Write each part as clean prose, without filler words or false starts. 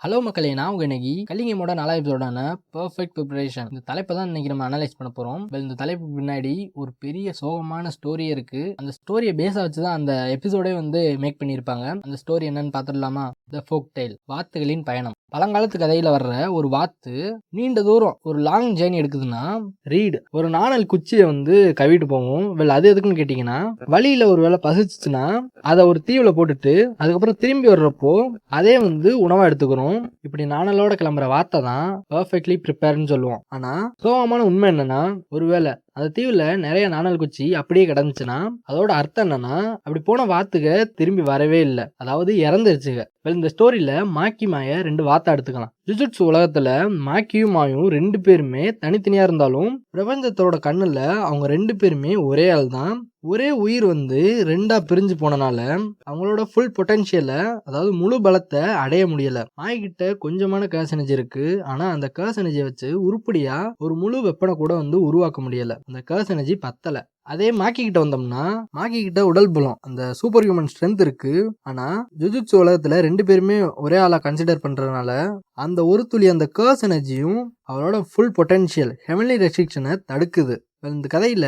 Hello மக்களே, நான் உங்க இன்னைக்கு கல்லிங்கமோட 4வது எபிசோடான பெர்ஃபெக்ட் ப்ரிப்பரேஷன் இந்த தலைப்பை தான் இன்னைக்கு நம்ம அனலைஸ் பண்ண போறோம். இந்த தலைப்பு பின்னாடி ஒரு பெரிய சோகமான ஸ்டோரியே இருக்கு. அந்த ஸ்டோரியை பேஸா வச்சு தான் அந்த எபிசோடே மேக் பண்ணியிருப்பாங்க. அந்த ஸ்டோரி என்னன்னு பார்த்துடலாமா? த ஃபோக் டெய்ல், வாத்துகளின் பயணம். பழங்காலத்து கதையில வர்ற ஒரு வாத்து நீண்ட தூரம் ஒரு லாங் ஜேர்னி எடுக்குதுன்னா ரீட் ஒரு நாணல் குச்சியை கவிட்டு போகும். அது எதுக்குன்னு கேட்டீங்கன்னா, வழியில ஒரு வேளை பசிச்சுன்னா அதை ஒரு தீவுல போட்டுட்டு அதுக்கப்புறம் திரும்பி வர்றப்போ அதே உணவா எடுத்துக்கிறோம். இப்படி நாணலோட கிளம்புற வார்த்தை தான் பர்ஃபெக்ட்லி ப்ரிப்பேர்னு சொல்லுவோம். ஆனா சோகமான உண்மை என்னன்னா, ஒருவேளை அந்த தீவுல நிறைய நாணல் குச்சி அப்படியே கிடந்துச்சுன்னா அதோட அர்த்தம் என்னன்னா, அப்படி போன வாத்துக திரும்பி வரவே இல்லை, அதாவது இறந்துருச்சுங்க. இந்த ஸ்டோரியில மாக்கி மாய 2 வார்த்தை எடுத்துக்கலாம். ஜுஜுட்சு உலகத்துல மாக்கியும் மாயும் 2 பேருமே தனித்தனியா இருந்தாலும் பிரபஞ்சத்தோட கண்ணுல அவங்க 2 பேருமே ஒரே ஆள் தான். ஒரே உயிர் 2ஆ பிரிஞ்சு போனனால அவங்களோட ஃபுல் பொட்டன்ஷியல, அதாவது முழு பலத்தை அடைய முடியல. மாய்கிட்ட கொஞ்சமான கேஸ் எனர்ஜி இருக்கு, ஆனா அந்த கேஸ் எனர்ஜியை வச்சு உருப்படியா ஒரு முழு வெப்பனை கூட உருவாக்க முடியல. அந்த கேஸ் எனர்ஜி பத்தல. அதே மாக்கி கிட்ட வந்தோம்னா, மாக்கி கிட்ட உடல் பலம், அந்த சூப்பர் ஹியூமன் ஸ்ட்ரென்த் இருக்கு. ஆனா ஜுஜுட்சு உலகத்துல 2 பேருமே ஒரே ஆளா கன்சிடர் பண்றதுனால அந்த ஒரு துளி அந்த கர்ஸ் எனர்ஜியும் அவரோட ஃபுல் பொட்டன்ஷியல் ஹெவன்லி ரெஸ்ட்ரிக்ஷனை தடுக்குது. இந்த கதையில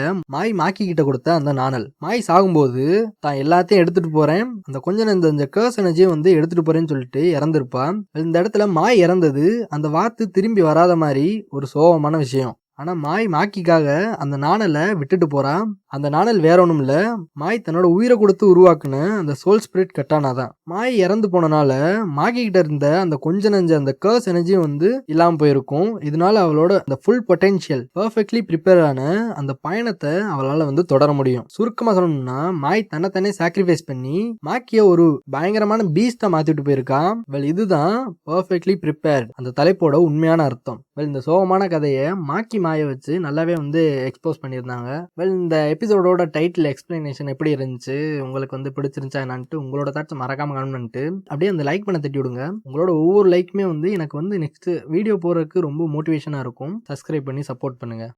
மாக்கி கிட்ட கொடுத்த அந்த நாணல், மாய் சாகும்போது தான் எல்லாத்தையும் எடுத்துட்டு போறேன், அந்த கொஞ்சம் இந்த கர்ஸ் எனர்ஜியை எடுத்துட்டு போறேன்னு சொல்லிட்டு இறந்துருப்பான். இந்த இடத்துல மாய் இறந்தது அந்த வாத்து திரும்பி வராத மாதிரி ஒரு சோகமான விஷயம். ஆனா மாக்கிக்காக அந்த நாணலை விட்டுட்டு போறான். அந்த நாணல் வேற ஒண்ணும் இல்ல, மாய் தன்னோட உயிரை கொடுத்து உருவாக்குன அந்த சோல் ஸ்பிரிட் கட்டானா தான். மாய் இறந்து போனனால மாக்கி கிட்ட இருந்த அந்த கொஞ்ச நஞ்ச அந்த கர்ஸ் எனர்ஜியும் இல்லாம போயிருக்கும். இதனால அவளோட அந்த ஃபுல் பொட்டன்ஷியல் பர்ஃபெக்ட்லி ப்ரிப்பேர் ஆன அந்த பயணத்தை அவளால தொடர முடியும். சுருக்கமா சொல்லணும்னா, மாய் தன்னை சாக்ரிஃபைஸ் பண்ணி மாக்கிய ஒரு பயங்கரமான பீஸ்டா மாத்திட்டு போயிருக்கான். இதுதான் பர்ஃபெக்ட்லி ப்ரிப்பேர்ட் அந்த தலைப்போட உண்மையான அர்த்தம். இந்த சோகமான கதையை மாக்கி மாய வச்சு நல்லாவே எக்ஸ்போஸ் பண்ணியிருந்தாங்க. இந்த எபிசோடோட டைட்டில் எக்ஸ்பிளனேஷன் எப்படி இருந்துச்சு, உங்களுக்கு பிடிச்சிருந்துச்சா என்னான்ட்டு உங்களோட தாட்ஸ் மறக்காம கமெண்ட் பண்ணிட்டு அப்படியே அந்த லைக் பண்ண தட்டி விடுங்க. உங்களோட ஒவ்வொரு லைக்குமே எனக்கு நெக்ஸ்ட் வீடியோ போறதுக்கு ரொம்ப மோட்டிவேஷனா இருக்கும். சப்ஸ்கிரைப் பண்ணி சப்போர்ட் பண்ணுங்க.